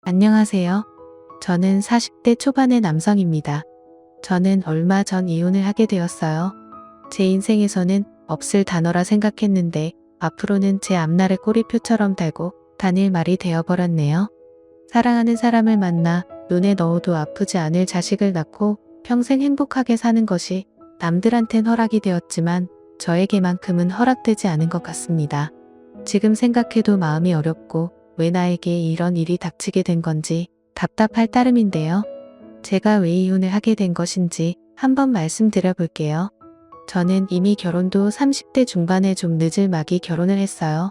안녕하세요. 저는 40대 초반의 남성입니다. 저는 얼마 전 이혼을 하게 되었어요. 제 인생에서는 없을 단어라 생각했는데 앞으로는 제 앞날의 꼬리표처럼 달고 다닐 말이 되어버렸네요. 사랑하는 사람을 만나 눈에 넣어도 아프지 않을 자식을 낳고 평생 행복하게 사는 것이 남들한텐 허락이 되었지만 저에게만큼은 허락되지 않은 것 같습니다. 지금 생각해도 마음이 어렵고 왜 나에게 이런 일이 닥치게 된 건지 답답할 따름인데요. 제가 왜 이혼을 하게 된 것인지 한번 말씀드려 볼게요. 저는 이미 결혼도 30대 중반에 좀 늦을 막이 결혼을 했어요.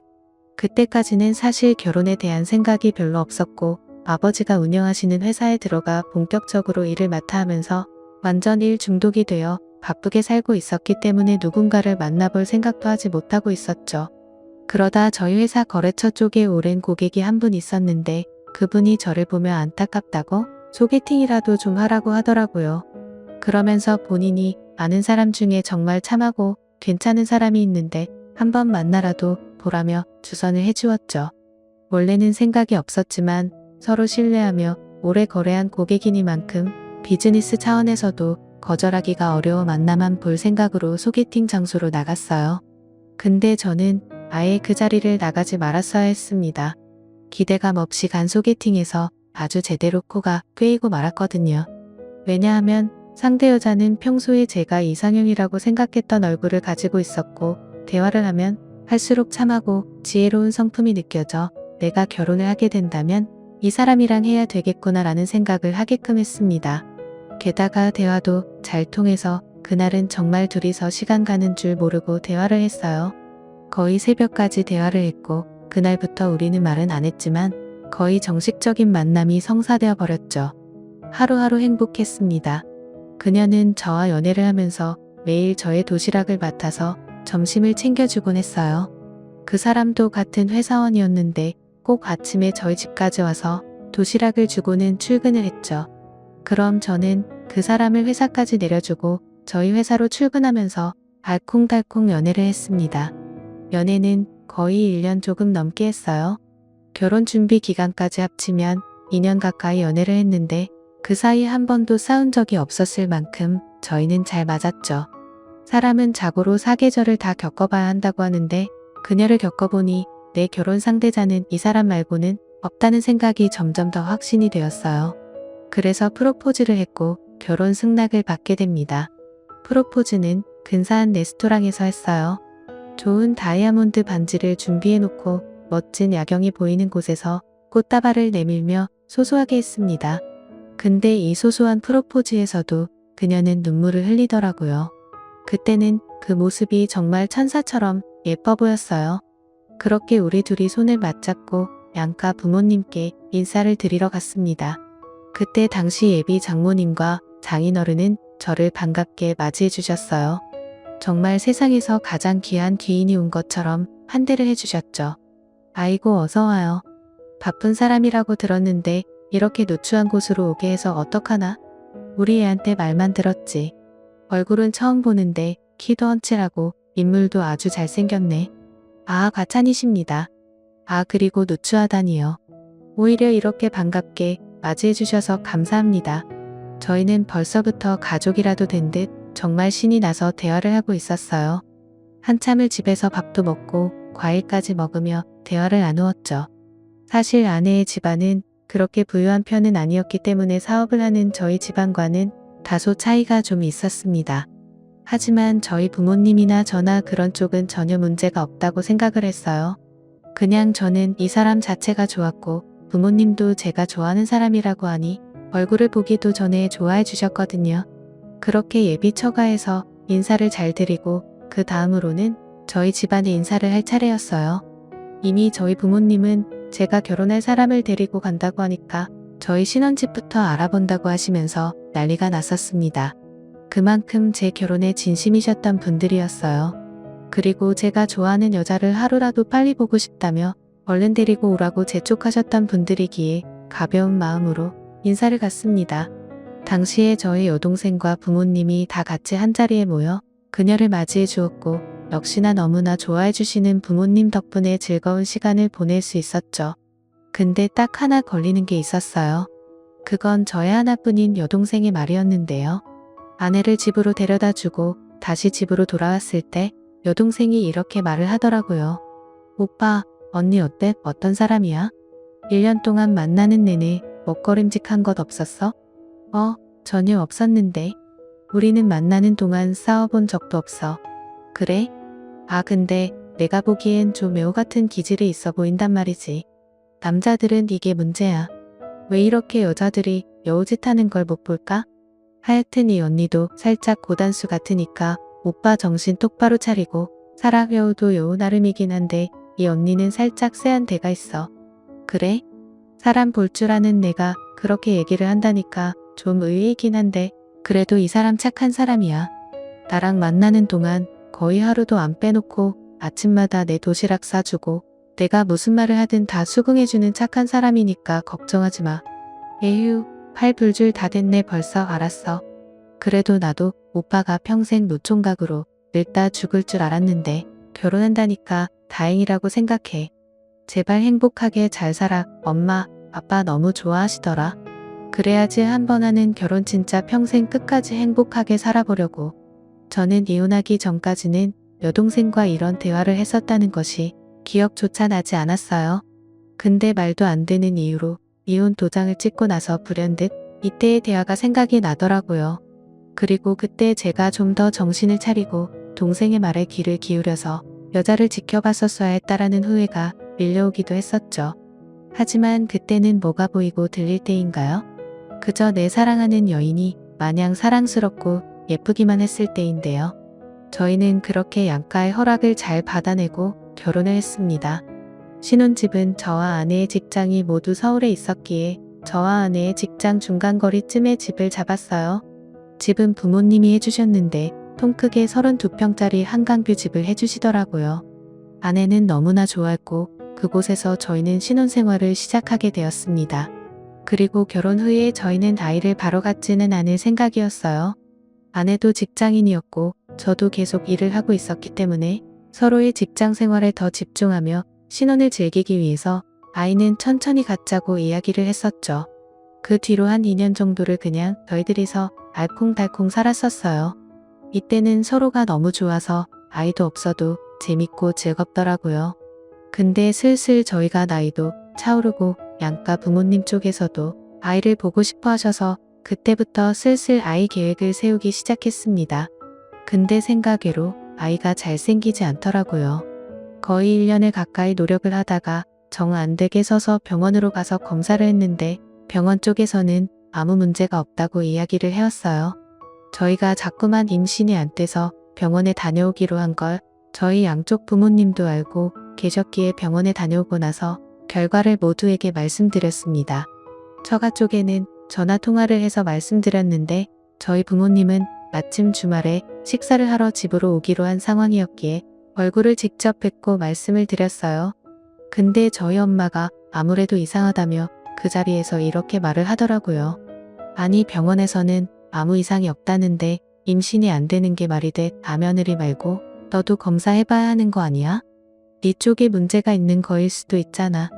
그때까지는 사실 결혼에 대한 생각이 별로 없었고 아버지가 운영하시는 회사에 들어가 본격적으로 일을 맡아 하면서 완전 일 중독이 되어 바쁘게 살고 있었기 때문에 누군가를 만나볼 생각도 하지 못하고 있었죠. 그러다 저희 회사 거래처 쪽에 오랜 고객이 한 분 있었는데 그분이 저를 보며 안타깝다고 소개팅이라도 좀 하라고 하더라고요. 그러면서 본인이 아는 사람 중에 정말 참하고 괜찮은 사람이 있는데 한번 만나라도 보라며 주선을 해주었죠. 원래는 생각이 없었지만 서로 신뢰하며 오래 거래한 고객이니만큼 비즈니스 차원에서도 거절하기가 어려워 만나만 볼 생각으로 소개팅 장소로 나갔어요. 근데 저는 아예 그 자리를 나가지 말았어야 했습니다. 기대감 없이 간 소개팅에서 아주 제대로 코가 꿰이고 말았거든요. 왜냐하면 상대 여자는 평소에 제가 이상형이라고 생각했던 얼굴을 가지고 있었고 대화를 하면 할수록 참하고 지혜로운 성품이 느껴져 내가 결혼을 하게 된다면 이 사람이랑 해야 되겠구나라는 생각을 하게끔 했습니다. 게다가 대화도 잘 통해서 그날은 정말 둘이서 시간 가는 줄 모르고 대화를 했어요. 거의 새벽까지 대화를 했고 그날부터 우리는 말은 안 했지만 거의 정식적인 만남이 성사되어 버렸죠. 하루하루 행복했습니다. 그녀는 저와 연애를 하면서 매일 저의 도시락을 맡아서 점심을 챙겨주곤 했어요. 그 사람도 같은 회사원이었는데 꼭 아침에 저희 집까지 와서 도시락을 주고는 출근을 했죠. 그럼 저는 그 사람을 회사까지 내려주고 저희 회사로 출근하면서 알콩달콩 연애를 했습니다. 연애는 거의 1년 조금 넘게 했어요. 결혼 준비 기간까지 합치면 2년 가까이 연애를 했는데 그 사이 한 번도 싸운 적이 없었을 만큼 저희는 잘 맞았죠. 사람은 자고로 사계절을 다 겪어봐야 한다고 하는데 그녀를 겪어보니 내 결혼 상대자는 이 사람 말고는 없다는 생각이 점점 더 확신이 되었어요. 그래서 프로포즈를 했고 결혼 승낙을 받게 됩니다. 프로포즈는 근사한 레스토랑에서 했어요. 좋은 다이아몬드 반지를 준비해놓고 멋진 야경이 보이는 곳에서 꽃다발을 내밀며 소소하게 했습니다. 근데 이 소소한 프로포즈에서도 그녀는 눈물을 흘리더라고요. 그때는 그 모습이 정말 천사처럼 예뻐 보였어요. 그렇게 우리 둘이 손을 맞잡고 양가 부모님께 인사를 드리러 갔습니다. 그때 당시 예비 장모님과 장인어른은 저를 반갑게 맞이해 주셨어요. 정말 세상에서 가장 귀한 귀인이 온 것처럼 환대를 해주셨죠. 아이고 어서와요. 바쁜 사람이라고 들었는데 이렇게 누추한 곳으로 오게 해서 어떡하나? 우리 애한테 말만 들었지. 얼굴은 처음 보는데 키도 훤칠하고 인물도 아주 잘생겼네. 아 과찬이십니다. 아 그리고 누추하다니요. 오히려 이렇게 반갑게 맞이해 주셔서 감사합니다. 저희는 벌써부터 가족이라도 된 듯 정말 신이 나서 대화를 하고 있었어요. 한참을 집에서 밥도 먹고 과일까지 먹으며 대화를 나누었죠. 사실 아내의 집안은 그렇게 부유한 편은 아니었기 때문에 사업을 하는 저희 집안과는 다소 차이가 좀 있었습니다. 하지만 저희 부모님이나 저나 그런 쪽은 전혀 문제가 없다고 생각을 했어요. 그냥 저는 이 사람 자체가 좋았고 부모님도 제가 좋아하는 사람이라고 하니 얼굴을 보기도 전에 좋아해 주셨거든요. 그렇게 예비 처가에서 인사를 잘 드리고 그 다음으로는 저희 집안에 인사를 할 차례였어요. 이미 저희 부모님은 제가 결혼할 사람을 데리고 간다고 하니까 저희 신혼집부터 알아본다고 하시면서 난리가 났었습니다. 그만큼 제 결혼에 진심이셨던 분들이었어요. 그리고 제가 좋아하는 여자를 하루라도 빨리 보고 싶다며 얼른 데리고 오라고 재촉하셨던 분들이기에 가벼운 마음으로 인사를 갔습니다. 당시에 저희 여동생과 부모님이 다 같이 한자리에 모여 그녀를 맞이해 주었고 역시나 너무나 좋아해 주시는 부모님 덕분에 즐거운 시간을 보낼 수 있었죠. 근데 딱 하나 걸리는 게 있었어요. 그건 저의 하나뿐인 여동생의 말이었는데요. 아내를 집으로 데려다 주고 다시 집으로 돌아왔을 때 여동생이 이렇게 말을 하더라고요. 오빠, 언니 어때? 어떤 사람이야? 1년 동안 만나는 내내 먹거림직한 것 없었어? 전혀 없었는데. 우리는 만나는 동안 싸워본 적도 없어. 그래? 근데 내가 보기엔 좀 여우 같은 기질이 있어 보인단 말이지. 남자들은 이게 문제야. 왜 이렇게 여자들이 여우짓 하는 걸 못 볼까? 하여튼 이 언니도 살짝 고단수 같으니까 오빠 정신 똑바로 차리고 살아. 여우도 여우 나름이긴 한데 이 언니는 살짝 쎄한 데가 있어. 그래? 사람 볼 줄 아는 내가 그렇게 얘기를 한다니까 좀 의외이긴 한데 그래도 이 사람 착한 사람이야. 나랑 만나는 동안 거의 하루도 안 빼놓고 아침마다 내 도시락 싸주고 내가 무슨 말을 하든 다 수긍해주는 착한 사람이니까 걱정하지 마. 에휴, 팔 불줄 다 됐네. 벌써 알았어. 그래도 나도 오빠가 평생 노총각으로 늙다 죽을 줄 알았는데 결혼한다니까 다행이라고 생각해. 제발 행복하게 잘 살아. 엄마, 아빠 너무 좋아하시더라. 그래야지 한 번 하는 결혼 진짜 평생 끝까지 행복하게 살아보려고. 저는 이혼하기 전까지는 여동생과 이런 대화를 했었다는 것이 기억조차 나지 않았어요. 근데 말도 안 되는 이유로 이혼 도장을 찍고 나서 불현듯 이때의 대화가 생각이 나더라고요. 그리고 그때 제가 좀 더 정신을 차리고 동생의 말에 귀를 기울여서 여자를 지켜봤었어야 했다라는 후회가 밀려오기도 했었죠. 하지만 그때는 뭐가 보이고 들릴 때인가요? 그저 내 사랑하는 여인이 마냥 사랑스럽고 예쁘기만 했을 때인데요. 저희는 그렇게 양가의 허락을 잘 받아내고 결혼을 했습니다. 신혼집은 저와 아내의 직장이 모두 서울에 있었기에 저와 아내의 직장 중간거리쯤에 집을 잡았어요. 집은 부모님이 해주셨는데 통 크게 32평짜리 한강뷰 집을 해주시더라고요. 아내는 너무나 좋아했고 그곳에서 저희는 신혼생활을 시작하게 되었습니다. 그리고 결혼 후에 저희는 아이를 바로 갖지는 않을 생각이었어요. 아내도 직장인이었고 저도 계속 일을 하고 있었기 때문에 서로의 직장 생활에 더 집중하며 신혼을 즐기기 위해서 아이는 천천히 갖자고 이야기를 했었죠. 그 뒤로 한 2년 정도를 그냥 저희들이서 알콩달콩 살았었어요. 이때는 서로가 너무 좋아서 아이도 없어도 재밌고 즐겁더라고요. 근데 슬슬 저희가 나이도 차오르고 양가 부모님 쪽에서도 아이를 보고 싶어 하셔서 그때부터 슬슬 아이 계획을 세우기 시작했습니다. 근데 생각외로 아이가 잘생기지 않더라고요. 거의 1년을 가까이 노력을 하다가 정 안 되게 서서 병원으로 가서 검사를 했는데 병원 쪽에서는 아무 문제가 없다고 이야기를 해왔어요. 저희가 자꾸만 임신이 안 돼서 병원에 다녀오기로 한 걸 저희 양쪽 부모님도 알고 계셨기에 병원에 다녀오고 나서 결과를 모두에게 말씀드렸습니다. 처가 쪽에는 전화 통화를 해서 말씀드렸는데 저희 부모님은 마침 주말에 식사를 하러 집으로 오기로 한 상황이었기에 얼굴을 직접 뵙고 말씀을 드렸어요. 근데 저희 엄마가 아무래도 이상하다며 그 자리에서 이렇게 말을 하더라고요. 아니 병원에서는 아무 이상이 없다는데 임신이 안 되는 게 말이 돼. 아며느리 말고 너도 검사해봐야 하는 거 아니야? 네 쪽에 문제가 있는 거일 수도 있잖아.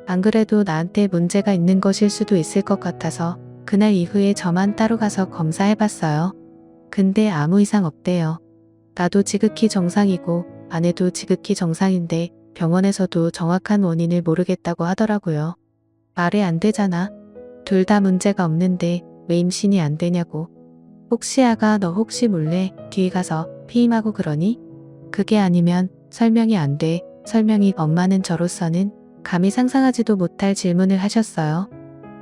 안 그래도 나한테 문제가 있는 것일 수도 있을 것 같아서 그날 이후에 저만 따로 가서 검사해봤어요. 근데 아무 이상 없대요. 나도 지극히 정상이고 아내도 지극히 정상인데 병원에서도 정확한 원인을 모르겠다고 하더라고요. 말이 안 되잖아. 둘 다 문제가 없는데 왜 임신이 안 되냐고. 혹시 아가 너 혹시 몰래 뒤에 가서 피임하고 그러니? 그게 아니면 설명이 안 돼. 설명이 엄마는 저로서는 감히 상상하지도 못할 질문을 하셨어요.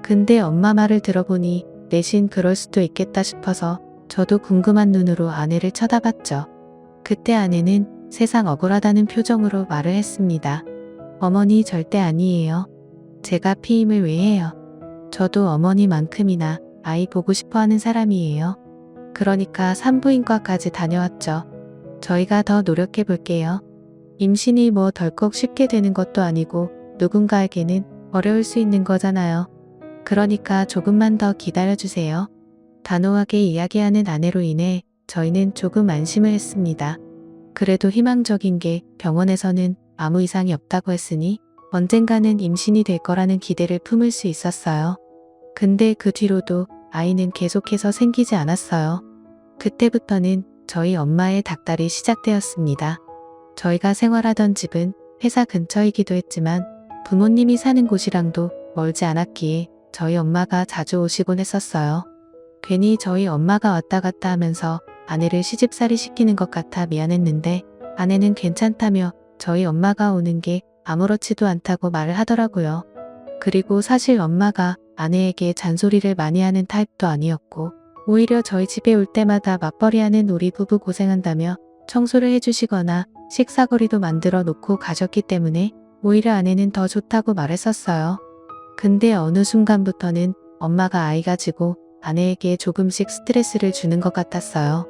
근데 엄마 말을 들어보니 내신 그럴 수도 있겠다 싶어서 저도 궁금한 눈으로 아내를 쳐다봤죠. 그때 아내는 세상 억울하다는 표정으로 말을 했습니다. 어머니 절대 아니에요. 제가 피임을 왜 해요? 저도 어머니만큼이나 아이 보고 싶어 하는 사람이에요. 그러니까 산부인과까지 다녀왔죠. 저희가 더 노력해 볼게요. 임신이 뭐 덜컥 쉽게 되는 것도 아니고 누군가에게는 어려울 수 있는 거잖아요. 그러니까 조금만 더 기다려주세요. 단호하게 이야기하는 아내로 인해 저희는 조금 안심을 했습니다. 그래도 희망적인 게 병원에서는 아무 이상이 없다고 했으니 언젠가는 임신이 될 거라는 기대를 품을 수 있었어요. 근데 그 뒤로도 아이는 계속해서 생기지 않았어요. 그때부터는 저희 엄마의 닥달이 시작되었습니다. 저희가 생활하던 집은 회사 근처이기도 했지만 부모님이 사는 곳이랑도 멀지 않았기에 저희 엄마가 자주 오시곤 했었어요. 괜히 저희 엄마가 왔다 갔다 하면서 아내를 시집살이 시키는 것 같아 미안했는데 아내는 괜찮다며 저희 엄마가 오는 게 아무렇지도 않다고 말을 하더라고요. 그리고 사실 엄마가 아내에게 잔소리를 많이 하는 타입도 아니었고 오히려 저희 집에 올 때마다 맞벌이하는 우리 부부 고생한다며 청소를 해주시거나 식사거리도 만들어 놓고 가셨기 때문에 오히려 아내는 더 좋다고 말했었어요. 근데 어느 순간부터는 엄마가 아이 가지고 아내에게 조금씩 스트레스를 주는 것 같았어요.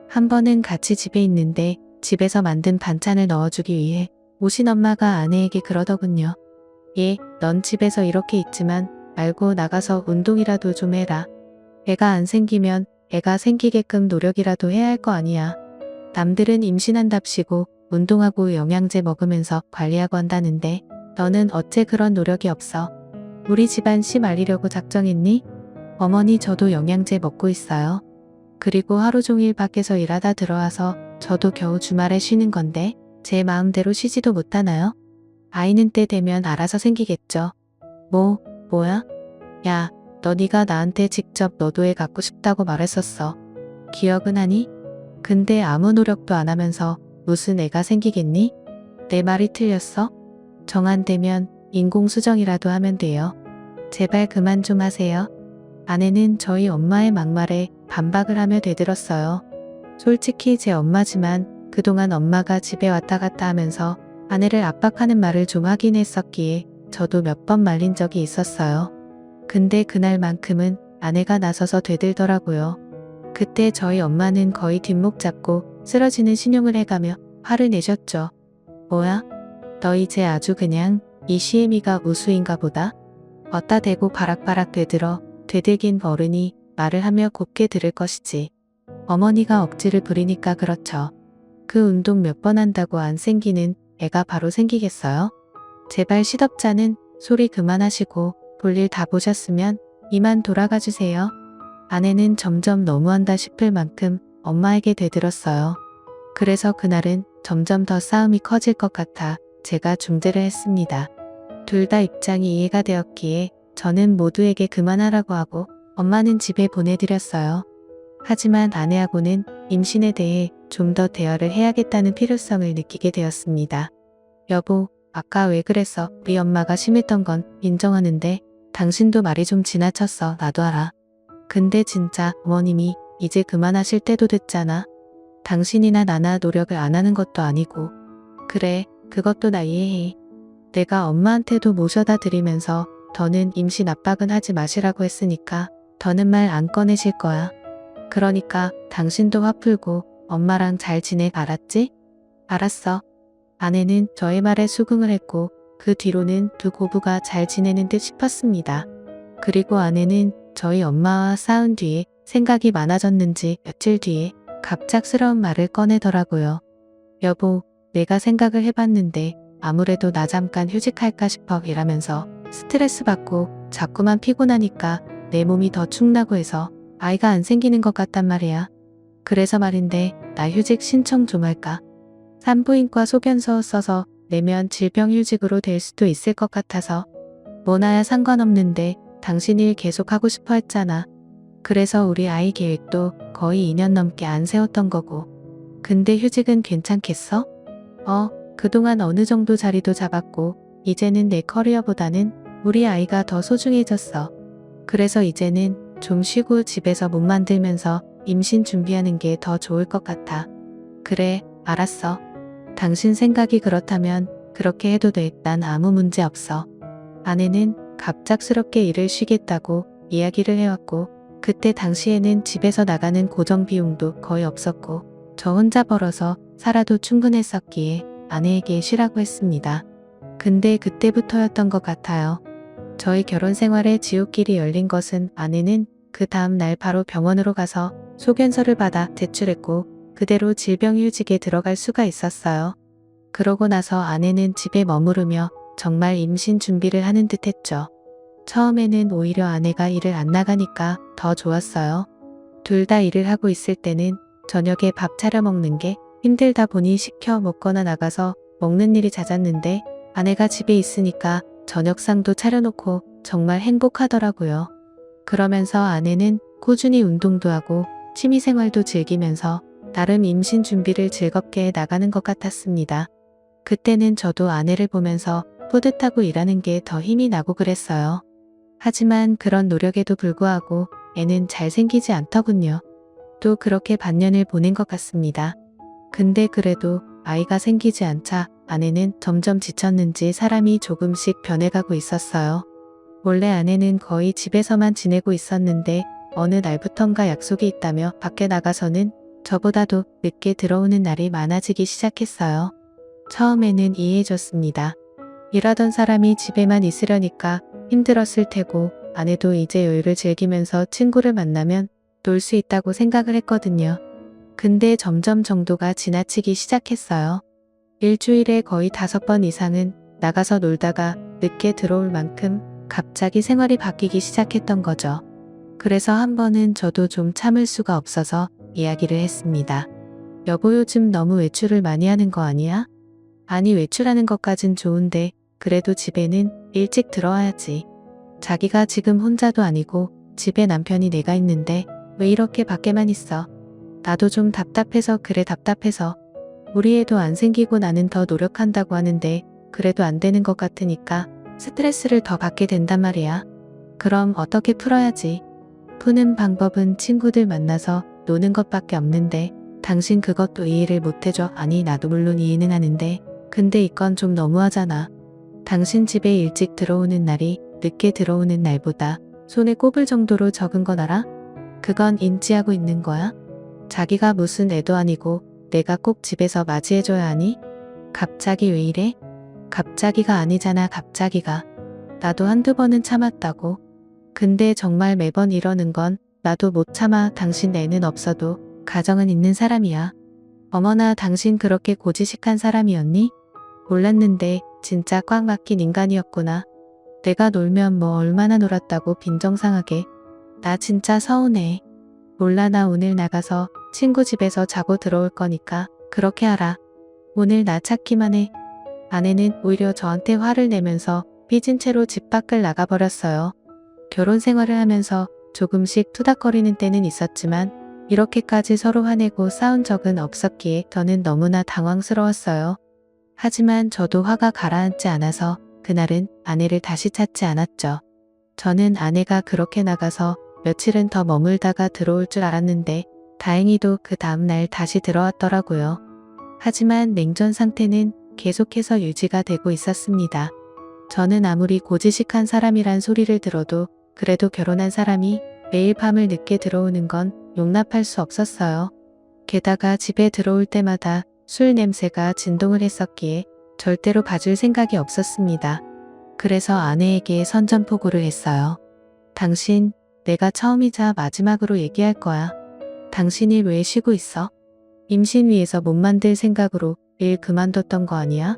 한 번은 같이 집에 있는데 집에서 만든 반찬을 넣어주기 위해 오신 엄마가 아내에게 그러더군요. 얘, 넌 집에서 이렇게 있지만 말고 나가서 운동이라도 좀 해라. 애가 안 생기면 애가 생기게끔 노력이라도 해야 할 거 아니야. 남들은 임신한답시고 운동하고 영양제 먹으면서 관리하고 한다는데 너는 어째 그런 노력이 없어? 우리 집안 씨 말리려고 작정했니? 어머니 저도 영양제 먹고 있어요. 그리고 하루 종일 밖에서 일하다 들어와서 저도 겨우 주말에 쉬는 건데 제 마음대로 쉬지도 못하나요? 아이는 때 되면 알아서 생기겠죠. 뭐야? 야, 너 네가 나한테 직접 너도 애 갖고 싶다고 말했었어. 기억은 하니? 근데 아무 노력도 안 하면서 무슨 애가 생기겠니? 내 말이 틀렸어? 정안되면 인공수정이라도 하면 돼요. 제발 그만 좀 하세요. 아내는 저희 엄마의 막말에 반박을 하며 대들었어요. 솔직히 제 엄마지만 그동안 엄마가 집에 왔다 갔다 하면서 아내를 압박하는 말을 좀 하긴 했었기에 저도 몇 번 말린 적이 있었어요. 근데 그날만큼은 아내가 나서서 되들더라고요. 그때 저희 엄마는 거의 뒷목 잡고 쓰러지는 신용을 해가며 화를 내셨죠. 뭐야? 너 이제 아주 그냥 이 시애미가 우수인가 보다? 어따 대고 바락바락 되들긴 어른이 말을 하며 곱게 들을 것이지. 어머니가 억지를 부리니까 그렇죠. 그 운동 몇 번 한다고 안 생기는 애가 바로 생기겠어요? 제발 시덥잖은 소리 그만하시고 볼일 다 보셨으면 이만 돌아가 주세요. 아내는 점점 너무한다 싶을 만큼 엄마에게 대들었어요. 그래서 그날은 점점 더 싸움이 커질 것 같아 제가 중재를 했습니다. 둘 다 입장이 이해가 되었기에 저는 모두에게 그만하라고 하고 엄마는 집에 보내드렸어요. 하지만 아내하고는 임신에 대해 좀 더 대화를 해야겠다는 필요성을 느끼게 되었습니다. 여보, 아까 왜 그랬어? 우리 엄마가 심했던 건 인정하는데 당신도 말이 좀 지나쳤어. 나도 알아. 근데 진짜 어머님이 이제 그만하실 때도 됐잖아. 당신이나 나나 노력을 안 하는 것도 아니고. 그래, 그것도 나 이해해. 내가 엄마한테도 모셔다 드리면서 더는 임신 압박은 하지 마시라고 했으니까 더는 말 안 꺼내실 거야. 그러니까 당신도 화 풀고 엄마랑 잘 지내. 알았지? 알았어. 아내는 저의 말에 수긍을 했고 그 뒤로는 두 고부가 잘 지내는 듯 싶었습니다. 그리고 아내는 저희 엄마와 싸운 뒤에 생각이 많아졌는지 며칠 뒤에 갑작스러운 말을 꺼내더라고요. 여보, 내가 생각을 해봤는데 아무래도 나 잠깐 휴직할까 싶어 이라면서 스트레스 받고 자꾸만 피곤하니까 내 몸이 더 축나고 해서 아이가 안 생기는 것 같단 말이야. 그래서 말인데 나 휴직 신청 좀 할까? 산부인과 소견서 써서 내면 질병휴직으로 될 수도 있을 것 같아서. 뭐 나야 상관없는데 당신 일 계속 하고 싶어 했잖아. 그래서 우리 아이 계획도 거의 2년 넘게 안 세웠던 거고. 근데 휴직은 괜찮겠어? 그동안 어느 정도 자리도 잡았고 이제는 내 커리어보다는 우리 아이가 더 소중해졌어. 그래서 이제는 좀 쉬고 집에서 몸 만들면서 임신 준비하는 게 더 좋을 것 같아. 그래, 알았어. 당신 생각이 그렇다면 그렇게 해도 돼. 난 아무 문제 없어. 아내는 갑작스럽게 일을 쉬겠다고 이야기를 해왔고 그때 당시에는 집에서 나가는 고정 비용도 거의 없었고 저 혼자 벌어서 살아도 충분했었기에 아내에게 쉬라고 했습니다. 근데 그때부터였던 것 같아요. 저희 결혼 생활에 지옥길이 열린 것은 아내는 그 다음 날 바로 병원으로 가서 소견서를 받아 제출했고 그대로 질병휴직에 들어갈 수가 있었어요. 그러고 나서 아내는 집에 머무르며 정말 임신 준비를 하는 듯 했죠. 처음에는 오히려 아내가 일을 안 나가니까 더 좋았어요. 둘 다 일을 하고 있을 때는 저녁에 밥 차려 먹는 게 힘들다 보니 시켜 먹거나 나가서 먹는 일이 잦았는데 아내가 집에 있으니까 저녁상도 차려놓고 정말 행복하더라고요. 그러면서 아내는 꾸준히 운동도 하고 취미생활도 즐기면서 나름 임신 준비를 즐겁게 나가는 것 같았습니다. 그때는 저도 아내를 보면서 뿌듯하고 일하는 게 더 힘이 나고 그랬어요. 하지만 그런 노력에도 불구하고 애는 잘 생기지 않더군요. 또 그렇게 반년을 보낸 것 같습니다. 근데 그래도 아이가 생기지 않자 아내는 점점 지쳤는지 사람이 조금씩 변해가고 있었어요. 원래 아내는 거의 집에서만 지내고 있었는데 어느 날부턴가 약속이 있다며 밖에 나가서는 저보다도 늦게 들어오는 날이 많아지기 시작했어요. 처음에는 이해해줬습니다. 일하던 사람이 집에만 있으려니까 힘들었을 테고 아내도 이제 여유를 즐기면서 친구를 만나면 놀 수 있다고 생각을 했거든요. 근데 점점 정도가 지나치기 시작했어요. 일주일에 거의 5번 이상은 나가서 놀다가 늦게 들어올 만큼 갑자기 생활이 바뀌기 시작했던 거죠. 그래서 한 번은 저도 좀 참을 수가 없어서 이야기를 했습니다. 여보, 요즘 너무 외출을 많이 하는 거 아니야? 아니, 외출하는 것까진 좋은데 그래도 집에는 일찍 들어와야지. 자기가 지금 혼자도 아니고 집에 남편이 내가 있는데 왜 이렇게 밖에만 있어? 나도 좀 답답해서 그래. 답답해서. 우리 애도 안 생기고 나는 더 노력한다고 하는데 그래도 안 되는 것 같으니까 스트레스를 더 받게 된단 말이야. 그럼 어떻게 풀어야지? 푸는 방법은 친구들 만나서 노는 것밖에 없는데 당신 그것도 이해를 못해줘. 아니, 나도 물론 이해는 하는데 근데 이건 좀 너무하잖아. 당신 집에 일찍 들어오는 날이 늦게 들어오는 날보다 손에 꼽을 정도로 적은 건 알아? 그건 인지하고 있는 거야? 자기가 무슨 애도 아니고 내가 꼭 집에서 맞이해줘야 하니? 갑자기 왜 이래? 갑자기가 아니잖아. 갑자기가. 나도 한두 번은 참았다고. 근데 정말 매번 이러는 건 나도 못 참아. 당신 애는 없어도 가정은 있는 사람이야. 어머나, 당신 그렇게 고지식한 사람이었니? 몰랐는데 진짜 꽉 막힌 인간이었구나. 내가 놀면 뭐 얼마나 놀았다고 빈정상하게. 나 진짜 서운해. 몰라, 나 오늘 나가서 친구 집에서 자고 들어올 거니까 그렇게 하라. 오늘 나 찾기만 해. 아내는 오히려 저한테 화를 내면서 삐진 채로 집 밖을 나가버렸어요. 결혼 생활을 하면서 조금씩 투닥거리는 때는 있었지만 이렇게까지 서로 화내고 싸운 적은 없었기에 저는 너무나 당황스러웠어요. 하지만 저도 화가 가라앉지 않아서 그날은 아내를 다시 찾지 않았죠. 저는 아내가 그렇게 나가서 며칠은 더 머물다가 들어올 줄 알았는데 다행히도 그 다음날 다시 들어왔더라고요. 하지만 냉전 상태는 계속해서 유지가 되고 있었습니다. 저는 아무리 고지식한 사람이란 소리를 들어도 그래도 결혼한 사람이 매일 밤을 늦게 들어오는 건 용납할 수 없었어요. 게다가 집에 들어올 때마다 술 냄새가 진동을 했었기에 절대로 봐줄 생각이 없었습니다. 그래서 아내에게 선전포고를 했어요. 당신, 내가 처음이자 마지막으로 얘기할 거야. 당신이 왜 쉬고 있어? 임신 위해서 몸 만들 생각으로 일 그만뒀던 거 아니야?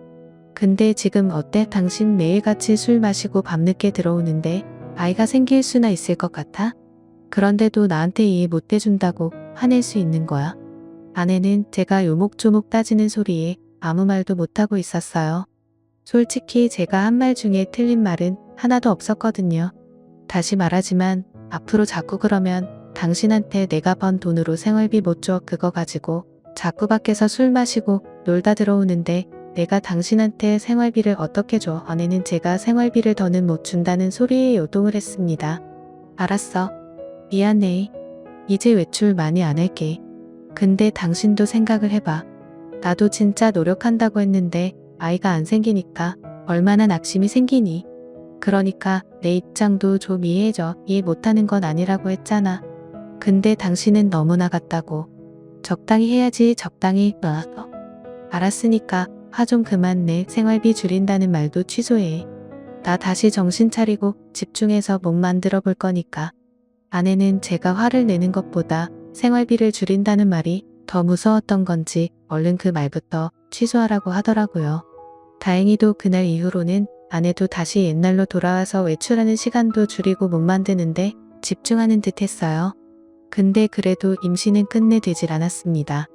근데 지금 어때? 당신 매일같이 술 마시고 밤늦게 들어오는데 아이가 생길 수나 있을 것 같아? 그런데도 나한테 이해 못 해준다고 화낼 수 있는 거야? 아내는 제가 요목조목 따지는 소리에 아무 말도 못하고 있었어요. 솔직히 제가 한 말 중에 틀린 말은 하나도 없었거든요. 다시 말하지만 앞으로 자꾸 그러면 당신한테 내가 번 돈으로 생활비 못 줘. 그거 가지고 자꾸 밖에서 술 마시고 놀다 들어오는데 내가 당신한테 생활비를 어떻게 줘. 아내는 제가 생활비를 더는 못 준다는 소리에 요동을 했습니다. 알았어. 미안해. 이제 외출 많이 안 할게. 근데 당신도 생각을 해봐. 나도 진짜 노력한다고 했는데 아이가 안 생기니까 얼마나 낙심이 생기니. 그러니까 내 입장도 좀 이해해줘. 이해 못하는 건 아니라고 했잖아. 근데 당신은 너무 나갔다고. 적당히 해야지. 적당히. 알았으니까 화 좀 그만 내. 생활비 줄인다는 말도 취소해. 나 다시 정신 차리고 집중해서 몸 만들어 볼 거니까. 아내는 제가 화를 내는 것보다 생활비를 줄인다는 말이 더 무서웠던 건지 얼른 그 말부터 취소하라고 하더라고요. 다행히도 그날 이후로는 아내도 다시 옛날로 돌아와서 외출하는 시간도 줄이고 못 만드는데 집중하는 듯 했어요. 근데 그래도 임신은 끝내 되질 않았습니다.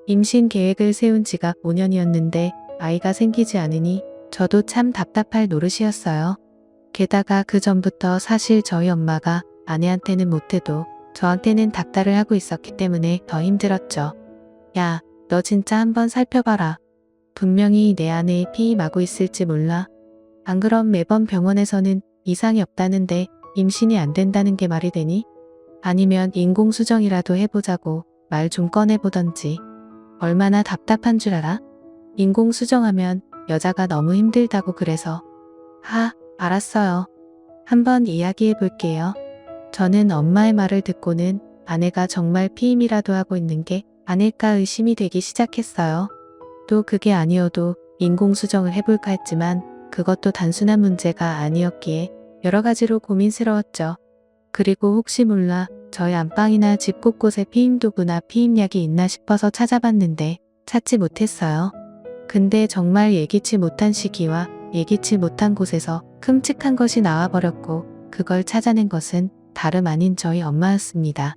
임신 계획을 세운 지가 5년이었는데 아이가 생기지 않으니 저도 참 답답할 노릇이었어요. 게다가 그 전부터 사실 저희 엄마가 아내한테는 못해도 저한테는 닥달을 하고 있었기 때문에 더 힘들었죠. 야, 너 진짜 한번 살펴봐라. 분명히 내 안에 피임하고 있을지 몰라. 안 그럼 매번 병원에서는 이상이 없다는데 임신이 안 된다는 게 말이 되니? 아니면 인공수정이라도 해보자고 말 좀 꺼내보던지. 얼마나 답답한 줄 알아? 인공수정하면 여자가 너무 힘들다고 그래서. 알았어요. 한번 이야기해 볼게요. 저는 엄마의 말을 듣고는 아내가 정말 피임이라도 하고 있는 게 아닐까 의심이 되기 시작했어요. 또 그게 아니어도 인공수정을 해볼까 했지만 그것도 단순한 문제가 아니었기에 여러 가지로 고민스러웠죠. 그리고 혹시 몰라 저희 안방이나 집 곳곳에 피임도구나 피임약이 있나 싶어서 찾아봤는데 찾지 못했어요. 근데 정말 예기치 못한 시기와 예기치 못한 곳에서 끔찍한 것이 나와버렸고 그걸 찾아낸 것은 다름 아닌 저희 엄마였습니다.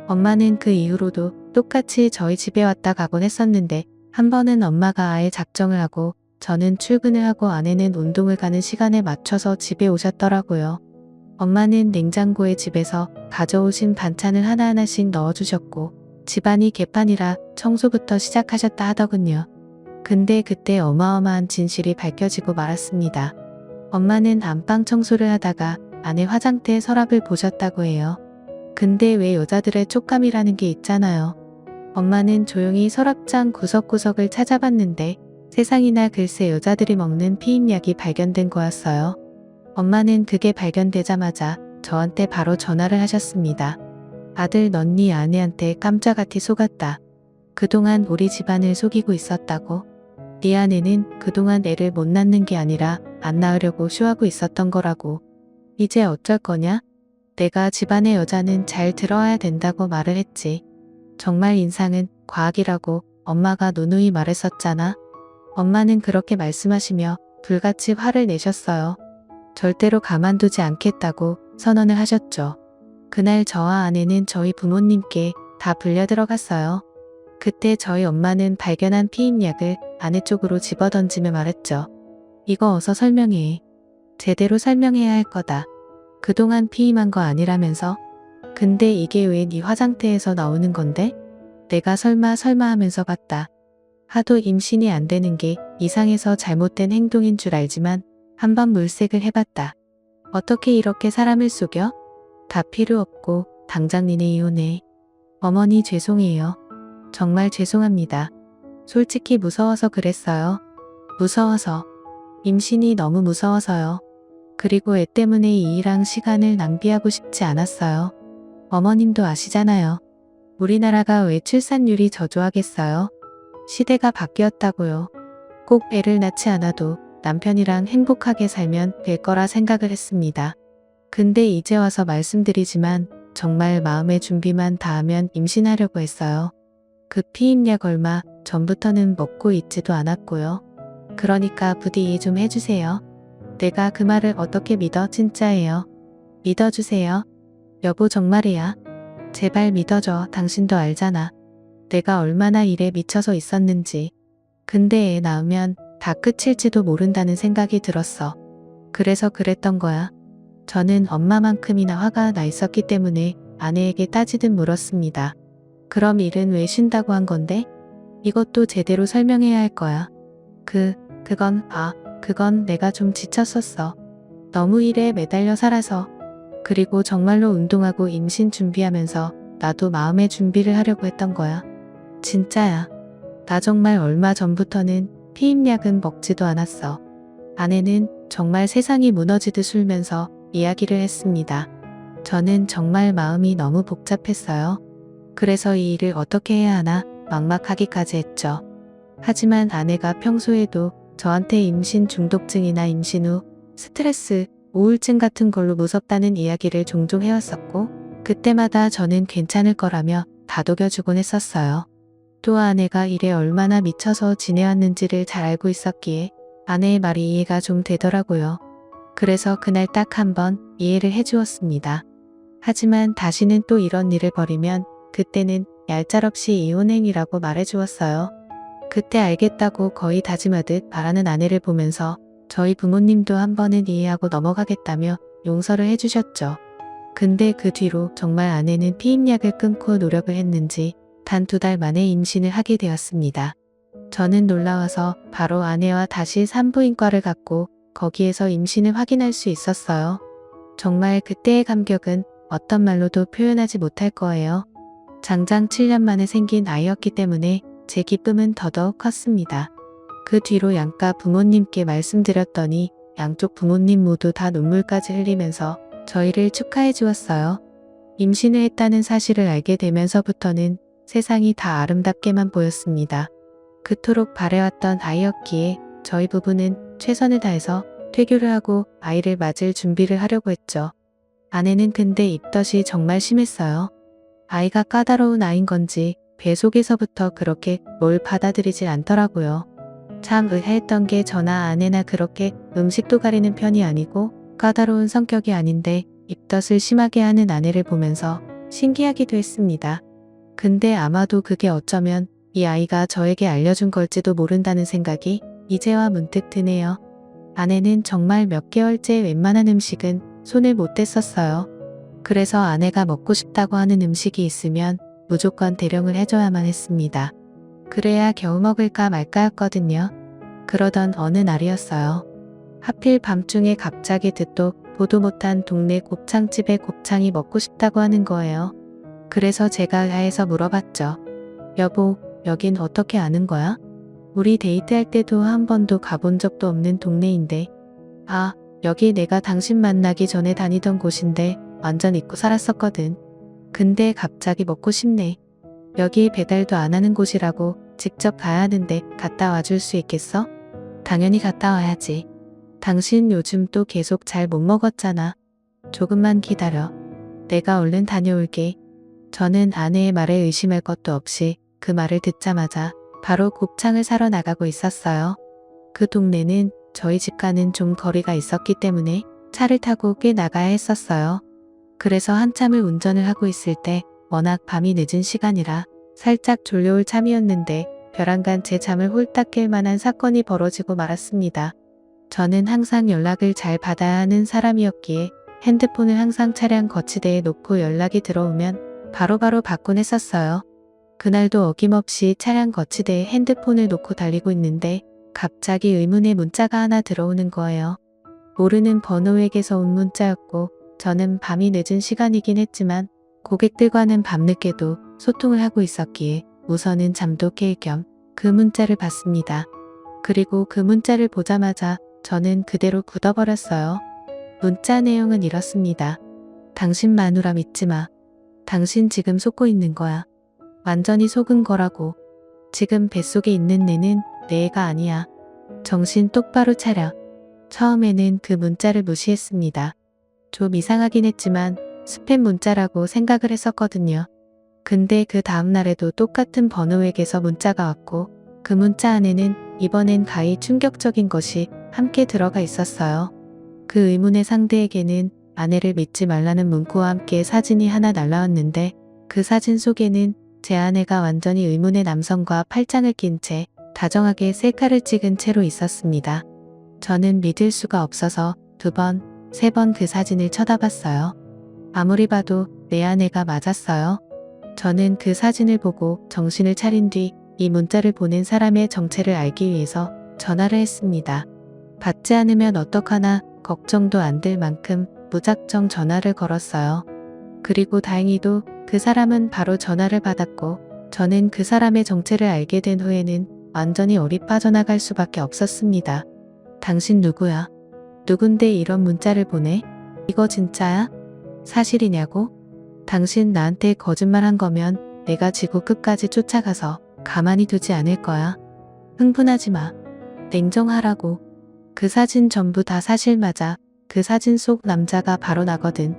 엄마는 그 이후로도 똑같이 저희 집에 왔다 가곤 했었는데 한 번은 엄마가 아예 작정을 하고 저는 출근을 하고 아내는 운동을 가는 시간에 맞춰서 집에 오셨더라고요. 엄마는 냉장고에 집에서 가져오신 반찬을 하나하나씩 넣어주셨고 집안이 개판이라 청소부터 시작하셨다 하더군요. 근데 그때 어마어마한 진실이 밝혀지고 말았습니다. 엄마는 안방 청소를 하다가 아내 화장대에 서랍을 보셨다고 해요. 근데 왜 여자들의 촉감이라는 게 있잖아요. 엄마는 조용히 서랍장 구석구석을 찾아봤는데 세상이나 글쎄 여자들이 먹는 피임약이 발견된 거였어요. 엄마는 그게 발견되자마자 저한테 바로 전화를 하셨습니다. 아들 넌 네 아내한테 깜짝같이 속았다. 그동안 우리 집안을 속이고 있었다고. 네 아내는 그동안 애를 못 낳는 게 아니라 안 낳으려고 쇼하고 있었던 거라고. 이제 어쩔 거냐? 내가 집안의 여자는 잘 들어와야 된다고 말을 했지. 정말 인상은 과학이라고 엄마가 누누이 말했었잖아. 엄마는 그렇게 말씀하시며 불같이 화를 내셨어요. 절대로 가만두지 않겠다고 선언을 하셨죠. 그날 저와 아내는 저희 부모님께 다 불려 들어갔어요. 그때 저희 엄마는 발견한 피임약을 아내 쪽으로 집어던지며 말했죠. 이거 어서 설명해. 제대로 설명해야 할 거다. 그동안 피임한 거 아니라면서? 근데 이게 왜 네 화장대에서 나오는 건데? 내가 설마 하면서 봤다. 하도 임신이 안 되는 게 이상해서 잘못된 행동인 줄 알지만 한번 물색을 해봤다. 어떻게 이렇게 사람을 속여? 다 필요 없고 당장 니네 이혼해. 어머니 죄송해요. 정말 죄송합니다. 솔직히 무서워서 그랬어요. 무서워서. 임신이 너무 무서워서요. 그리고 애 때문에 이 일랑 시간을 낭비하고 싶지 않았어요. 어머님도 아시잖아요. 우리나라가 왜 출산율이 저조하겠어요? 시대가 바뀌었다고요. 꼭 애를 낳지 않아도 남편이랑 행복하게 살면 될 거라 생각을 했습니다. 근데 이제 와서 말씀드리지만 정말 마음의 준비만 다 하면 임신하려고 했어요. 그 피임약 얼마 전부터는 먹고 있지도 않았고요. 그러니까 부디 이해 좀 해주세요. 내가 그 말을 어떻게 믿어? 진짜예요. 믿어주세요. 여보 정말이야. 제발 믿어줘. 당신도 알잖아. 내가 얼마나 일에 미쳐서 있었는지. 근데 애 낳으면 다 끝일지도 모른다는 생각이 들었어. 그래서 그랬던 거야. 저는 엄마만큼이나 화가 나 있었기 때문에 아내에게 따지듯 물었습니다. 그럼 일은 왜 쉰다고 한 건데? 이것도 제대로 설명해야 할 거야. 그건 내가 좀 지쳤었어. 너무 일에 매달려 살아서. 그리고 정말로 운동하고 임신 준비하면서 나도 마음의 준비를 하려고 했던 거야. 진짜야. 나 정말 얼마 전부터는 피임약은 먹지도 않았어. 아내는 정말 세상이 무너지듯 울면서 이야기를 했습니다. 저는 정말 마음이 너무 복잡했어요. 그래서 이 일을 어떻게 해야 하나 막막하기까지 했죠. 하지만 아내가 평소에도 저한테 임신 중독증이나 임신 후 스트레스, 우울증 같은 걸로 무섭다는 이야기를 종종 해왔었고 그때마다 저는 괜찮을 거라며 다독여주곤 했었어요. 또 아내가 일에 얼마나 미쳐서 지내왔는지를 잘 알고 있었기에 아내의 말이 이해가 좀 되더라고요. 그래서 그날 딱 한 번 이해를 해주었습니다. 하지만 다시는 또 이런 일을 벌이면 그때는 얄짤없이 이혼행위라고 말해주었어요. 그때 알겠다고 거의 다짐하듯 말하는 아내를 보면서 저희 부모님도 한 번은 이해하고 넘어가겠다며 용서를 해주셨죠. 근데 그 뒤로 정말 아내는 피임약을 끊고 노력을 했는지 단 2달 만에 임신을 하게 되었습니다. 저는 놀라워서 바로 아내와 다시 산부인과를 갔고 거기에서 임신을 확인할 수 있었어요. 정말 그때의 감격은 어떤 말로도 표현하지 못할 거예요. 장장 7년 만에 생긴 아이였기 때문에 제 기쁨은 더더욱 컸습니다. 그 뒤로 양가 부모님께 말씀드렸더니 양쪽 부모님 모두 다 눈물까지 흘리면서 저희를 축하해 주었어요. 임신을 했다는 사실을 알게 되면서부터는 세상이 다 아름답게만 보였습니다. 그토록 바래왔던 아이였기에 저희 부부는 최선을 다해서 퇴교를 하고 아이를 맞을 준비를 하려고 했죠. 아내는 근데 입덧이 정말 심했어요. 아이가 까다로운 아인 건지 배 속에서부터 그렇게 뭘 받아들이질 않더라고요. 참 의아했던 게 저나 아내나 그렇게 음식도 가리는 편이 아니고 까다로운 성격이 아닌데 입덧을 심하게 하는 아내를 보면서 신기하기도 했습니다. 근데 아마도 그게 어쩌면 이 아이가 저에게 알려준 걸지도 모른다는 생각이 이제와 문득 드네요. 아내는 정말 몇 개월째 웬만한 음식은 손을 못 댔었어요. 그래서 아내가 먹고 싶다고 하는 음식이 있으면 무조건 대령을 해줘야만 했습니다. 그래야 겨우 먹을까 말까였거든요. 그러던 어느 날이었어요. 하필 밤중에 갑자기 듣도 보도 못한 동네 곱창집에 곱창이 먹고 싶다고 하는 거예요. 그래서 제가 의아해서 물어봤죠. 여보, 여긴 어떻게 아는 거야? 우리 데이트할 때도 한 번도 가본 적도 없는 동네인데. 아, 여기 내가 당신 만나기 전에 다니던 곳인데 완전 잊고 살았었거든. 근데 갑자기 먹고 싶네. 여기 배달도 안 하는 곳이라고 직접 가야 하는데 갔다 와줄 수 있겠어? 당연히 갔다 와야지. 당신 요즘 또 계속 잘 못 먹었잖아. 조금만 기다려. 내가 얼른 다녀올게. 저는 아내의 말에 의심할 것도 없이 그 말을 듣자마자 바로 곱창을 사러 나가고 있었어요. 그 동네는 저희 집과는 좀 거리가 있었기 때문에 차를 타고 꽤 나가야 했었어요. 그래서 한참을 운전을 하고 있을 때 워낙 밤이 늦은 시간이라 살짝 졸려올 참이었는데 벼랑간 제 잠을 홀딱 깰 만한 사건이 벌어지고 말았습니다. 저는 항상 연락을 잘 받아야 하는 사람이었기에 핸드폰을 항상 차량 거치대에 놓고 연락이 들어오면 바로바로 받곤 했었어요. 그날도 어김없이 차량 거치대에 핸드폰을 놓고 달리고 있는데 갑자기 의문의 문자가 하나 들어오는 거예요. 모르는 번호에게서 온 문자였고 저는 밤이 늦은 시간이긴 했지만 고객들과는 밤늦게도 소통을 하고 있었기에 우선은 잠도 깰 겸 그 문자를 봤습니다. 그리고 그 문자를 보자마자 저는 그대로 굳어버렸어요. 문자 내용은 이렇습니다. 당신 마누라 믿지 마. 당신 지금 속고 있는 거야. 완전히 속은 거라고. 지금 뱃속에 있는 애는 내 애가 아니야. 정신 똑바로 차려. 처음에는 그 문자를 무시했습니다. 좀 이상하긴 했지만 스팸 문자라고 생각을 했었거든요. 근데 그 다음날에도 똑같은 번호에게서 문자가 왔고 그 문자 안에는 이번엔 가히 충격적인 것이 함께 들어가 있었어요. 그 의문의 상대에게는 아내를 믿지 말라는 문구와 함께 사진이 하나 날라왔는데 그 사진 속에는 제 아내가 완전히 의문의 남성과 팔짱을 낀 채 다정하게 셀카를 찍은 채로 있었습니다. 저는 믿을 수가 없어서 2번, 3번 그 사진을 쳐다봤어요. 아무리 봐도 내 아내가 맞았어요. 저는 그 사진을 보고 정신을 차린 뒤 이 문자를 보낸 사람의 정체를 알기 위해서 전화를 했습니다. 받지 않으면 어떡하나 걱정도 안 될 만큼 무작정 전화를 걸었어요. 그리고 다행히도 그 사람은 바로 전화를 받았고 저는 그 사람의 정체를 알게 된 후에는 완전히 얼이 빠져나갈 수밖에 없었습니다. 당신 누구야? 누군데 이런 문자를 보내? 이거 진짜야? 사실이냐고? 당신 나한테 거짓말한 거면 내가 지구 끝까지 쫓아가서 가만히 두지 않을 거야. 흥분하지 마. 냉정하라고. 그 사진 전부 다 사실 맞아. 그 사진 속 남자가 바로 나거든.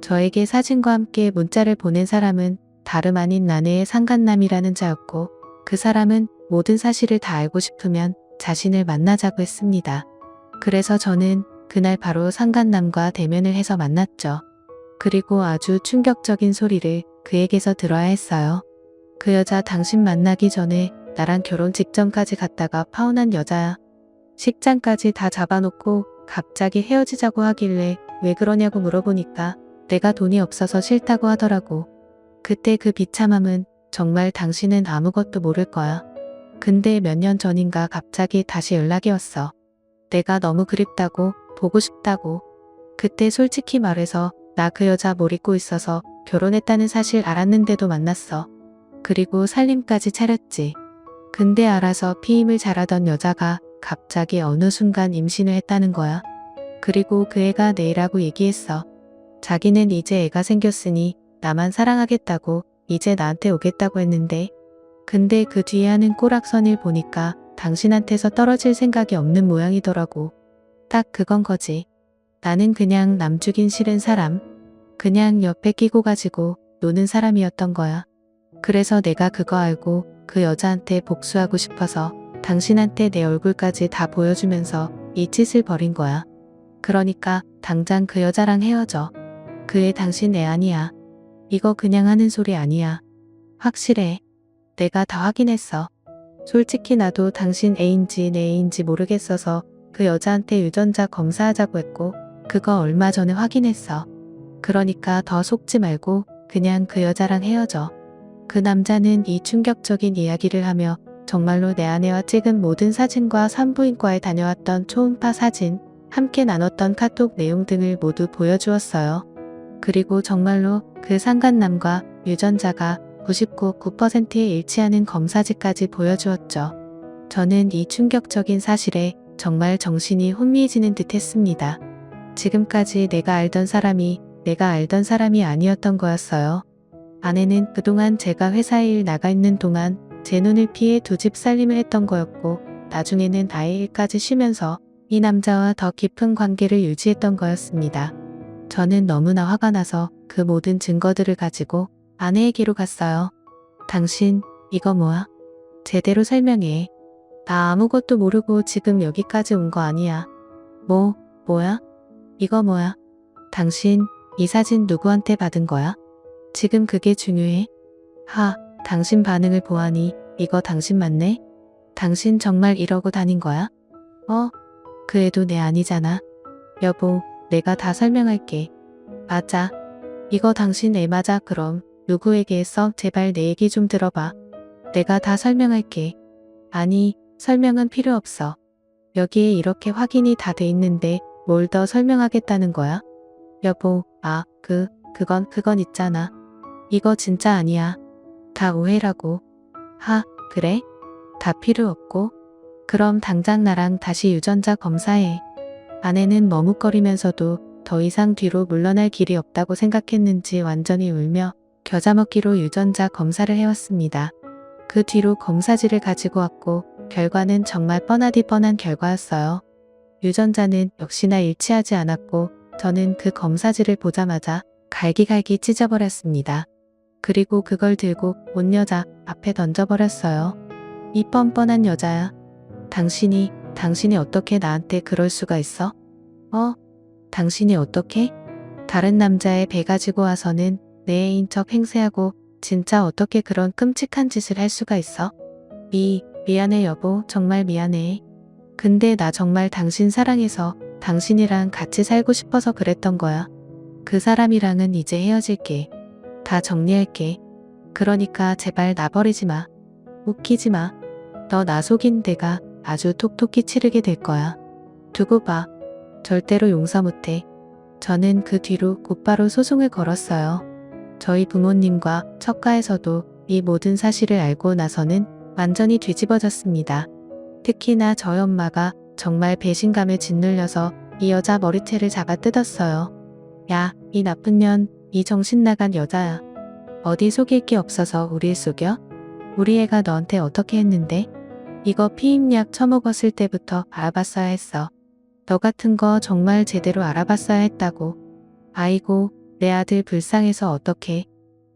저에게 사진과 함께 문자를 보낸 사람은 다름 아닌 아내의 상간남이라는 자였고 그 사람은 모든 사실을 다 알고 싶으면 자신을 만나자고 했습니다. 그래서 저는 그날 바로 상간남과 대면을 해서 만났죠. 그리고 아주 충격적인 소리를 그에게서 들어야 했어요. 그 여자 당신 만나기 전에 나랑 결혼 직전까지 갔다가 파혼한 여자야. 식장까지 다 잡아놓고 갑자기 헤어지자고 하길래 왜 그러냐고 물어보니까 내가 돈이 없어서 싫다고 하더라고. 그때 그 비참함은 정말 당신은 아무것도 모를 거야. 근데 몇 년 전인가 갑자기 다시 연락이 왔어. 내가 너무 그립다고, 보고 싶다고. 그때 솔직히 말해서 나 그 여자 못 잊고 있어서 결혼했다는 사실 알았는데도 만났어. 그리고 살림까지 차렸지. 근데 알아서 피임을 잘하던 여자가 갑자기 어느 순간 임신을 했다는 거야. 그리고 그 애가 내이라고 얘기했어. 자기는 이제 애가 생겼으니 나만 사랑하겠다고 이제 나한테 오겠다고 했는데 근데 그 뒤에 하는 꼬락선을 보니까 당신한테서 떨어질 생각이 없는 모양이더라고. 딱 그건 거지. 나는 그냥 남 죽인 싫은 사람. 그냥 옆에 끼고 가지고 노는 사람이었던 거야. 그래서 내가 그거 알고 그 여자한테 복수하고 싶어서 당신한테 내 얼굴까지 다 보여주면서 이 짓을 벌인 거야. 그러니까 당장 그 여자랑 헤어져. 그 애 당신 애 아니야. 이거 그냥 하는 소리 아니야. 확실해. 내가 다 확인했어. 솔직히 나도 당신 애인지 내 애인지 모르겠어서 그 여자한테 유전자 검사하자고 했고 그거 얼마 전에 확인했어. 그러니까 더 속지 말고 그냥 그 여자랑 헤어져. 그 남자는 이 충격적인 이야기를 하며 정말로 내 아내와 찍은 모든 사진과 산부인과에 다녀왔던 초음파 사진, 함께 나눴던 카톡 내용 등을 모두 보여주었어요. 그리고 정말로 그 상간남과 유전자가 99.9%에 일치하는 검사지까지 보여주었죠. 저는 이 충격적인 사실에 정말 정신이 혼미해지는 듯 했습니다. 지금까지 내가 알던 사람이 아니었던 거였어요. 아내는 그동안 제가 회사에 일 나가 있는 동안 제 눈을 피해 두 집 살림을 했던 거였고 나중에는 아예 일까지 쉬면서 이 남자와 더 깊은 관계를 유지했던 거였습니다. 저는 너무나 화가 나서 그 모든 증거들을 가지고 아내에게로 갔어요. 당신 이거 뭐야? 제대로 설명해. 나 아무것도 모르고 지금 여기까지 온 거 아니야. 뭐야? 이거 뭐야? 당신 이 사진 누구한테 받은 거야? 지금 그게 중요해? 당신 반응을 보아니 이거 당신 맞네? 당신 정말 이러고 다닌 거야? 그 애도 내 아니잖아. 여보, 내가 다 설명할게. 맞아. 이거 당신 애 맞아. 그럼 누구에게 했어? 제발 내 얘기 좀 들어봐. 내가 다 설명할게. 아니, 설명은 필요 없어. 여기에 이렇게 확인이 다 돼 있는데 뭘 더 설명하겠다는 거야? 여보, 그건 있잖아. 이거 진짜 아니야. 다 오해라고. 그래? 다 필요 없고? 그럼 당장 나랑 다시 유전자 검사해. 아내는 머뭇거리면서도 더 이상 뒤로 물러날 길이 없다고 생각했는지 완전히 울며 겨자먹기로 유전자 검사를 해왔습니다. 그 뒤로 검사지를 가지고 왔고 결과는 정말 뻔하디 뻔한 결과였어요. 유전자는 역시나 일치하지 않았고 저는 그 검사지를 보자마자 갈기갈기 찢어버렸습니다. 그리고 그걸 들고 온 여자 앞에 던져버렸어요. 이 뻔뻔한 여자야. 당신이 어떻게 나한테 그럴 수가 있어? 당신이 어떻게? 다른 남자의 배 가지고 와서는 내 애인 척 행세하고 진짜 어떻게 그런 끔찍한 짓을 할 수가 있어? 미안해 여보, 정말 미안해. 근데 나 정말 당신 사랑해서 당신이랑 같이 살고 싶어서 그랬던 거야. 그 사람이랑은 이제 헤어질게. 다 정리할게. 그러니까 제발 나 버리지 마. 웃기지 마. 너 나 속인 내가 아주 톡톡히 치르게 될 거야. 두고 봐. 절대로 용서 못해. 저는 그 뒤로 곧바로 소송을 걸었어요. 저희 부모님과 처가에서도 이 모든 사실을 알고 나서는 완전히 뒤집어졌습니다. 특히나 저희 엄마가 정말 배신감에 짓눌려서 이 여자 머리채를 잡아 뜯었어요. 야, 이 나쁜 년, 이 정신 나간 여자야. 어디 속일 게 없어서 우릴 속여? 우리 애가 너한테 어떻게 했는데? 이거 피임약 처먹었을 때부터 알아봤어야 했어. 너 같은 거 정말 제대로 알아봤어야 했다고. 아이고, 내 아들 불쌍해서 어떡해.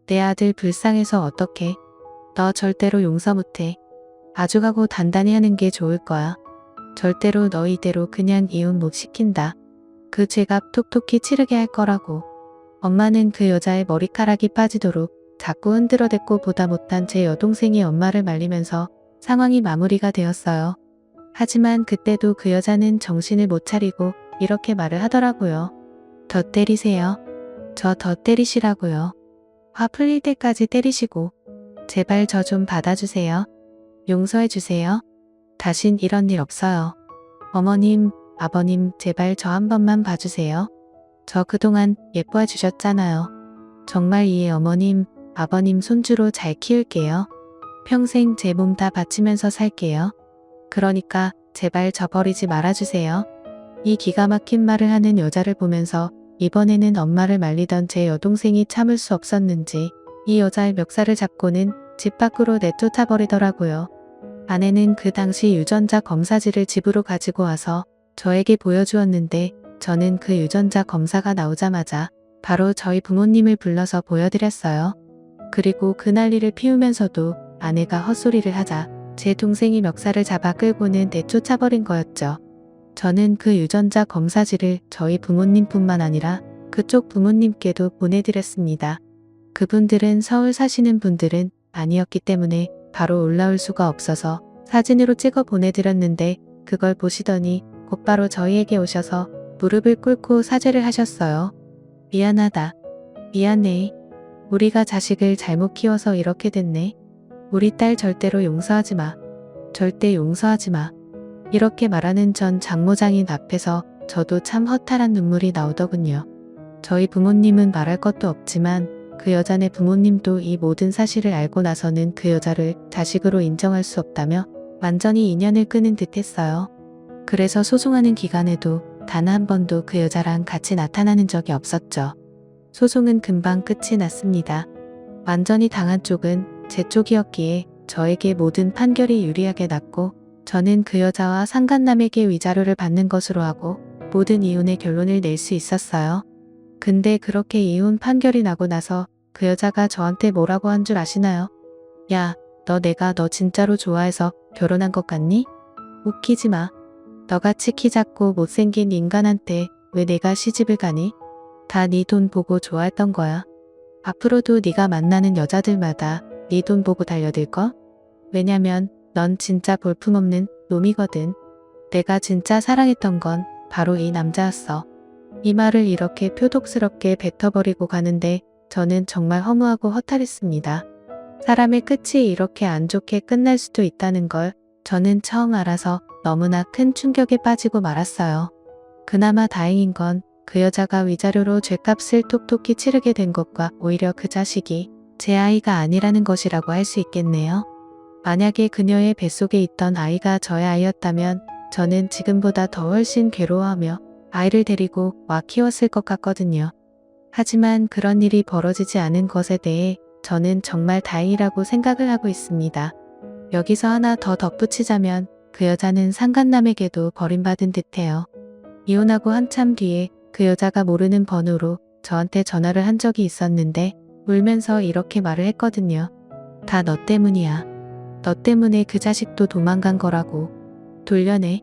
내 아들 불쌍해서 어떡해. 너 절대로 용서 못해. 아죽하고 단단히 하는 게 좋을 거야. 절대로 너 이대로 그냥 이혼 못 시킨다. 그 죄값 톡톡히 치르게 할 거라고. 엄마는 그 여자의 머리카락이 빠지도록 자꾸 흔들어댔고 보다 못한 제 여동생이 엄마를 말리면서 상황이 마무리가 되었어요. 하지만 그때도 그 여자는 정신을 못 차리고 이렇게 말을 하더라고요. 더 때리세요. 저 더 때리시라고요. 화 풀릴 때까지 때리시고 제발 저 좀 받아주세요. 용서해 주세요. 다신 이런 일 없어요. 어머님, 아버님 제발 저 한 번만 봐주세요. 저 그동안 예뻐해 주셨잖아요. 정말 이 어머님, 아버님 손주로 잘 키울게요. 평생 제 몸 다 바치면서 살게요. 그러니까 제발 저 버리지 말아주세요. 이 기가 막힌 말을 하는 여자를 보면서 이번에는 엄마를 말리던 제 여동생이 참을 수 없었는지 이 여자의 멱살을 잡고는 집 밖으로 내쫓아 버리더라고요. 아내는 그 당시 유전자 검사지를 집으로 가지고 와서 저에게 보여주었는데 저는 그 유전자 검사가 나오자마자 바로 저희 부모님을 불러서 보여드렸어요. 그리고 그 난리를 피우면서도 아내가 헛소리를 하자 제 동생이 멱살을 잡아 끌고는 내쫓아버린 거였죠. 저는 그 유전자 검사지를 저희 부모님뿐만 아니라 그쪽 부모님께도 보내드렸습니다. 그분들은 서울 사시는 분들은 아니었기 때문에 바로 올라올 수가 없어서 사진으로 찍어 보내드렸는데 그걸 보시더니 곧바로 저희에게 오셔서 무릎을 꿇고 사죄를 하셨어요. 미안하다. 미안해. 우리가 자식을 잘못 키워서 이렇게 됐네. 우리 딸 절대로 용서하지 마. 절대 용서하지 마. 이렇게 말하는 전 장모장인 앞에서 저도 참 허탈한 눈물이 나오더군요. 저희 부모님은 말할 것도 없지만 그 여자네 부모님도 이 모든 사실을 알고 나서는 그 여자를 자식으로 인정할 수 없다며 완전히 인연을 끊은 듯 했어요. 그래서 소송하는 기간에도 단 한 번도 그 여자랑 같이 나타나는 적이 없었죠. 소송은 금방 끝이 났습니다. 완전히 당한 쪽은 제 쪽이었기에 저에게 모든 판결이 유리하게 났고 저는 그 여자와 상간남에게 위자료를 받는 것으로 하고 모든 이혼의 결론을 낼 수 있었어요. 근데 그렇게 이혼 판결이 나고 나서 그 여자가 저한테 뭐라고 한 줄 아시나요? 야, 내가 너 진짜로 좋아해서 결혼한 것 같니? 웃기지 마. 너같이 키 작고 못생긴 인간한테 왜 내가 시집을 가니? 다 네 돈 보고 좋아했던 거야. 앞으로도 네가 만나는 여자들마다 네 돈 보고 달려들걸? 왜냐면 넌 진짜 볼품없는 놈이거든. 내가 진짜 사랑했던 건 바로 이 남자였어. 이 말을 이렇게 표독스럽게 뱉어버리고 가는데 저는 정말 허무하고 허탈했습니다. 사람의 끝이 이렇게 안 좋게 끝날 수도 있다는 걸 저는 처음 알아서 너무나 큰 충격에 빠지고 말았어요. 그나마 다행인 건 그 여자가 위자료로 죗값을 톡톡히 치르게 된 것과 오히려 그 자식이 제 아이가 아니라는 것이라고 할 수 있겠네요. 만약에 그녀의 뱃속에 있던 아이가 저의 아이였다면 저는 지금보다 더 훨씬 괴로워하며 아이를 데리고 와 키웠을 것 같거든요. 하지만 그런 일이 벌어지지 않은 것에 대해 저는 정말 다행이라고 생각을 하고 있습니다. 여기서 하나 더 덧붙이자면 그 여자는 상간남에게도 버림받은 듯해요. 이혼하고 한참 뒤에 그 여자가 모르는 번호로 저한테 전화를 한 적이 있었는데 울면서 이렇게 말을 했거든요. 다 너 때문이야. 너 때문에 그 자식도 도망간 거라고. 돌려내.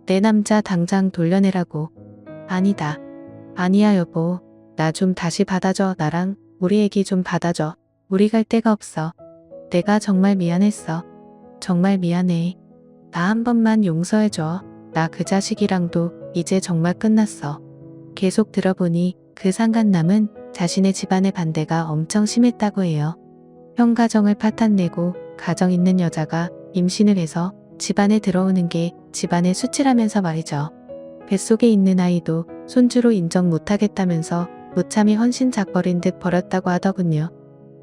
내 남자 당장 돌려내라고. 아니다. 아니야 여보. 나 좀 다시 받아줘. 나랑 우리 애기 좀 받아줘. 우리 갈 데가 없어. 내가 정말 미안했어. 정말 미안해. 나 한 번만 용서해줘. 나 그 자식이랑도 이제 정말 끝났어. 계속 들어보니 그 상간남은 자신의 집안의 반대가 엄청 심했다고 해요. 형 가정을 파탄내고 가정 있는 여자가 임신을 해서 집안에 들어오는 게 집안의 수치라면서 말이죠. 뱃속에 있는 아이도 손주로 인정 못하겠다면서 무참히 헌신작버린 듯 버렸다고 하더군요.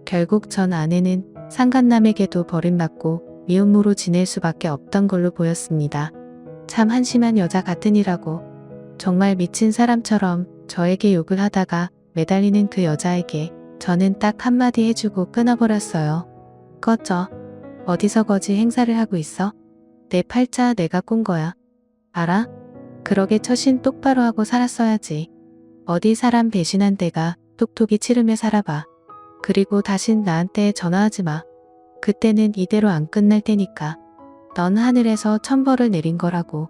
결국 전 아내는 상간남에게도 버림받고 미혼모로 지낼 수밖에 없던 걸로 보였습니다. 참 한심한 여자 같으니라고. 정말 미친 사람처럼 저에게 욕을 하다가 매달리는 그 여자에게 저는 딱 한마디 해주고 끊어버렸어요. 꺼져. 어디서 거지 행사를 하고 있어? 내 팔자 내가 꾼 거야. 알아? 그러게 처신 똑바로 하고 살았어야지. 어디 사람 배신한 데가 톡톡이 치르며 살아봐. 그리고 다신 나한테 전화하지 마. 그때는 이대로 안 끝날 테니까. 넌 하늘에서 천벌을 내린 거라고.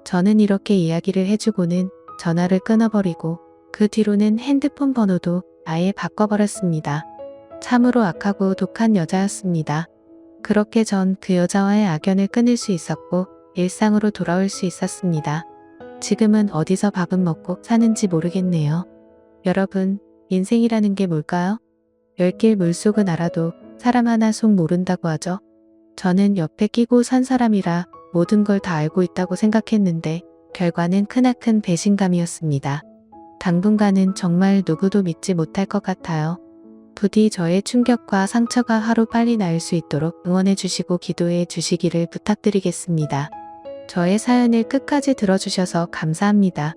저는 이렇게 이야기를 해주고는 전화를 끊어버리고 그 뒤로는 핸드폰 번호도 아예 바꿔버렸습니다. 참으로 악하고 독한 여자였습니다. 그렇게 전 그 여자와의 악연을 끊을 수 있었고 일상으로 돌아올 수 있었습니다. 지금은 어디서 밥은 먹고 사는지 모르겠네요. 여러분, 인생이라는 게 뭘까요? 열길 물속은 알아도 사람 하나 속 모른다고 하죠. 저는 옆에 끼고 산 사람이라 모든 걸 다 알고 있다고 생각했는데 결과는 크나큰 배신감이었습니다. 당분간은 정말 누구도 믿지 못할 것 같아요. 부디 저의 충격과 상처가 하루 빨리 나을 수 있도록 응원해 주시고 기도해 주시기를 부탁드리겠습니다. 저의 사연을 끝까지 들어주셔서 감사합니다.